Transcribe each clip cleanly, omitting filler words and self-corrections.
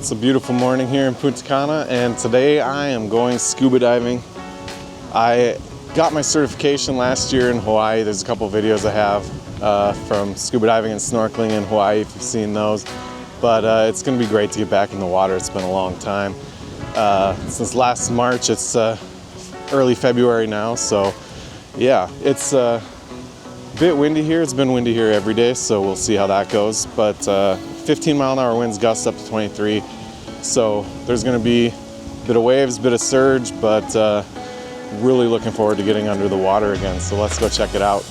It's a beautiful morning here in Punta Cana, and today I am going scuba diving. I got my certification last year in Hawaii. There's a couple videos I have from scuba diving and snorkeling in Hawaii if you've seen those. But it's going to be great to get back in the water. It's been a long time. Since last March, it's early February now, so yeah, it's a bit windy here. It's been windy here every day, so we'll see how that goes. But 15-mile-an-hour winds gust up to 23, so there's going to be a bit of waves, a bit of surge, but really looking forward to getting under the water again. So let's go check it out.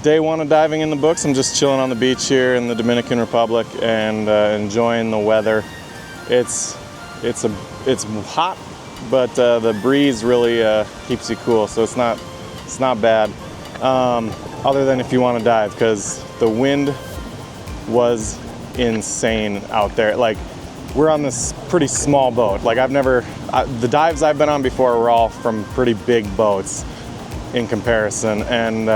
Day one of diving in the books. I'm just chilling on the beach here in the Dominican Republic and enjoying the weather. It's hot, but the breeze really keeps you cool, so it's not bad. Other than if you want to dive, because the wind was insane out there. Like, we're on this pretty small boat. Like, the dives I've been on before were all from pretty big boats in comparison, and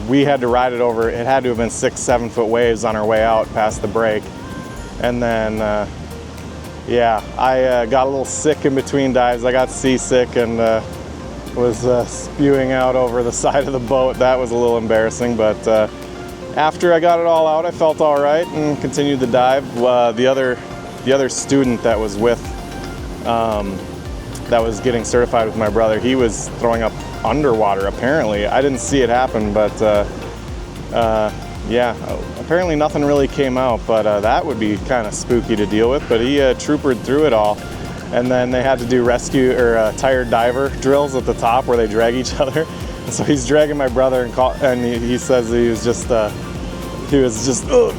we had to ride it over. It had to have been 6-7 foot waves on our way out past the break. And then yeah, I got a little sick in between dives. I got seasick and was spewing out over the side of the boat. That was a little embarrassing, but after I got it all out, I felt all right and continued the dive. The other student that was that was getting certified with my brother, he was throwing up underwater apparently. I didn't see it happen, but yeah, apparently nothing really came out, but that would be kind of spooky to deal with. But he troopered through it all, and then they had to do rescue or tired diver drills at the top where they drag each other. And so he's dragging my brother and he says he was just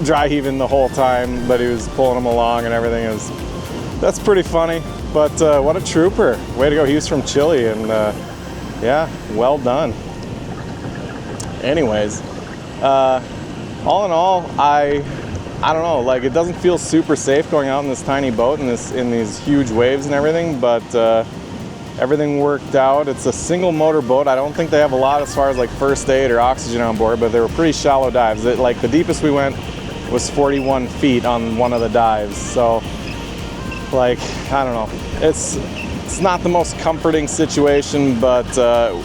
dry heaving the whole time, but he was pulling him along and everything. That's pretty funny. But what a trooper. Way to go. He was from Chile, and yeah, well done. Anyways, all in all, I don't know, like, it doesn't feel super safe going out in this tiny boat in these huge waves and everything, but everything worked out. It's a single motor boat. I don't think they have a lot as far as like first aid or oxygen on board, but they were pretty shallow dives. Like, the deepest we went was 41 feet on one of the dives. So, like, I don't know. It's not the most comforting situation, but we're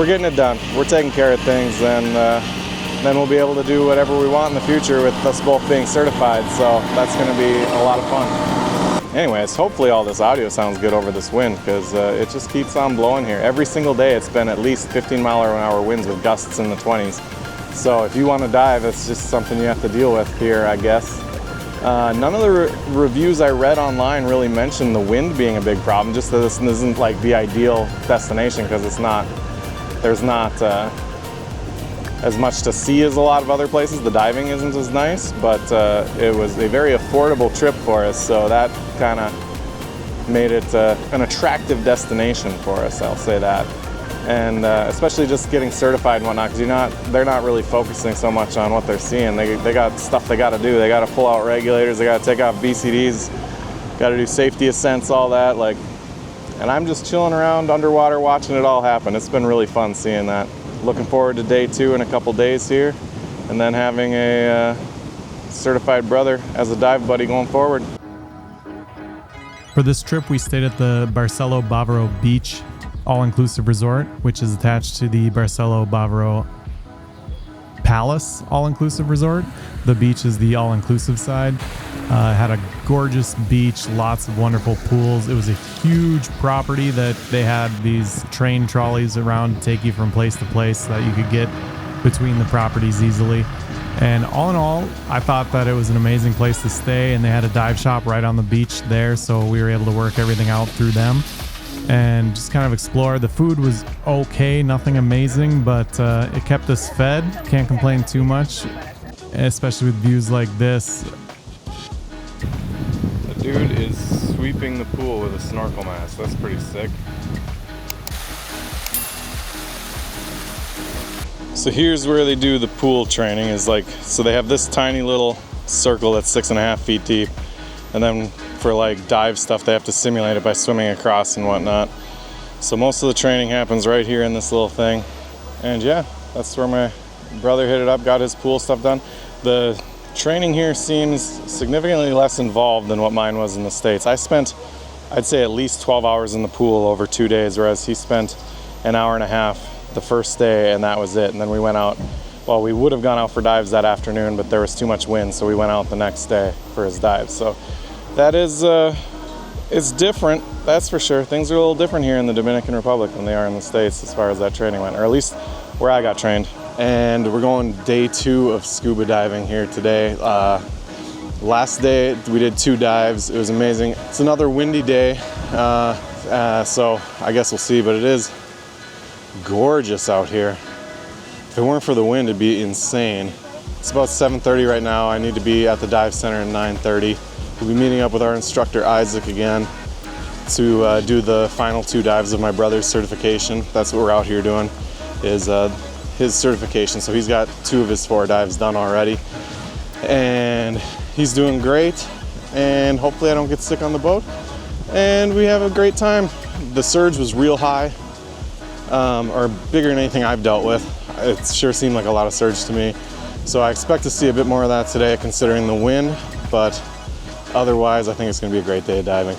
getting it done. We're taking care of things, and then we'll be able to do whatever we want in the future with us both being certified. So that's going to be a lot of fun. anyways, hopefully all this audio sounds good over this wind, because it just keeps on blowing here. Every single day it's been at least 15-mile-an-hour winds with gusts in the 20s. So if you want to dive, it's just something you have to deal with here, I guess. None of the reviews I read online really mentioned the wind being a big problem, just that this isn't like the ideal destination, because there's not as much to see as a lot of other places. The diving isn't as nice, but it was a very affordable trip for us, so that kind of made it an attractive destination for us, I'll say that. And especially just getting certified and whatnot, because they're not really focusing so much on what they're seeing. They got stuff they got to do. They got to pull out regulators, they got to take off BCDs, got to do safety ascents, all that. And I'm just chilling around underwater watching it all happen. It's been really fun seeing that. Looking forward to day 2 in a couple days here, and then having a certified brother as a dive buddy going forward. For this trip, we stayed at the Barcelo Bávaro Beach all-inclusive resort, which is attached to the Barcelo Bavaro Palace all-inclusive resort. The beach is the all-inclusive side. It had a gorgeous beach, lots of wonderful pools. It was a huge property that they had these train trolleys around to take you from place to place so that you could get between the properties easily. And all in all, I thought that it was an amazing place to stay, and they had a dive shop right on the beach there, so we were able to work everything out through them and just kind of explore. The food was okay, nothing amazing, but it kept us fed. Can't complain too much, especially with views like this. The dude is sweeping the pool with a snorkel mask. That's pretty sick. So here's where they do the pool training, so they have this tiny little circle that's 6.5 feet deep, and then for dive stuff they have to simulate it by swimming across and whatnot. So most of the training happens right here in this little thing, and yeah, that's where my brother hit it up, got his pool stuff done. The training here seems significantly less involved than what mine was in the States. I spent, I'd say, at least 12 hours in the pool over 2 days, whereas he spent an hour and a half the first day, and that was it. And then we went out, well, we would have gone out for dives that afternoon, but there was too much wind, so we went out the next day for his dives. So that is, it's different, that's for sure. Things are a little different here in the Dominican Republic than they are in the States as far as that training went, or at least where I got trained. And we're going day 2 of scuba diving here today. Last day we did 2 dives. It was amazing. It's another windy day, so I guess we'll see, but it is gorgeous out here. If it weren't for the wind, it'd be insane. It's about 7:30 right now. I need to be at the dive center at 9:30. We'll be meeting up with our instructor Isaac again to do the final 2 dives of my brother's certification. That's what we're out here doing, is his certification. So he's got 2 of his 4 dives done already, and he's doing great, and hopefully I don't get sick on the boat, and we have a great time. The surge was real high, or bigger than anything I've dealt with. It sure seemed like a lot of surge to me, so I expect to see a bit more of that today considering the wind, but otherwise I think it's going to be a great day of diving.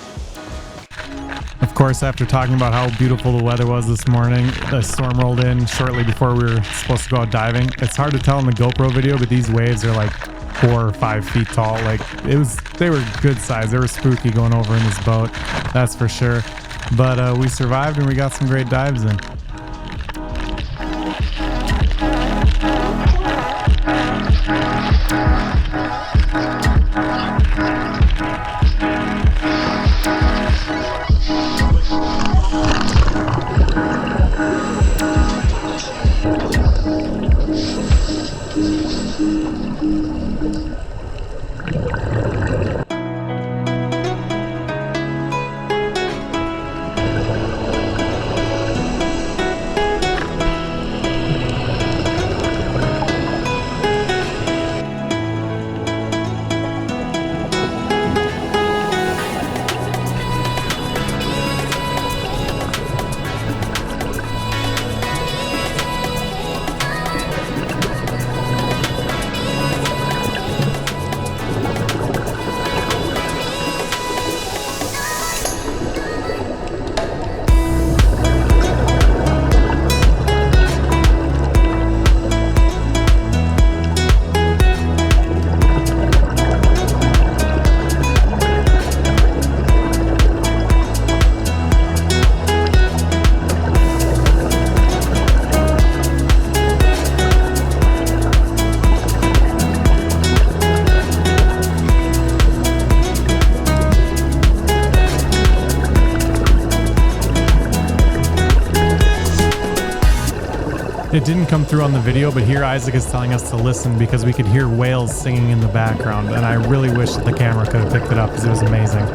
Of course, after talking about how beautiful the weather was this morning, the storm rolled in shortly before we were supposed to go out diving. It's hard to tell in the GoPro video, but these waves are 4 or 5 feet tall. They were good size. They were spooky going over in this boat, that's for sure. But we survived, and we got some great dives in. It didn't come through on the video, but here Isaac is telling us to listen because we could hear whales singing in the background, and I really wish that the camera could have picked it up because it was amazing.